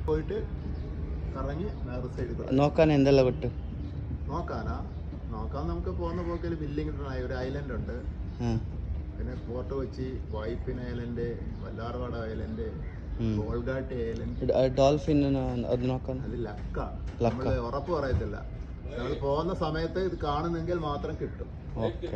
പോയിട്ട് കറങ്ങി വേറെ സൈഡിൽ നോക്കാൻ എന്തെല്ലാം കിട്ടും? നോക്കാൻ നമുക്ക് പോകുന്ന പോക്കിൽ വില്ലിംഗ്ടൺ ഒരു ഐലൻഡ് ഉണ്ട്, പിന്നെ ഫോർട്ട് കൊച്ചി, വൈപ്പിൻ ഐലൻഡ്, വല്ലാർവാട ഐലൻഡ്, ഗോൾഗാട്ടി ഐലൻഡ്. ഡോൾഫിൻ അത് നോക്കാൻ അത് നമ്മള് ഉറപ്പ് പറയത്തില്ല. നമ്മൾ പോകുന്ന സമയത്ത് ഇത് കാണുന്നെങ്കിൽ മാത്രം കിട്ടും. ഓക്കെ.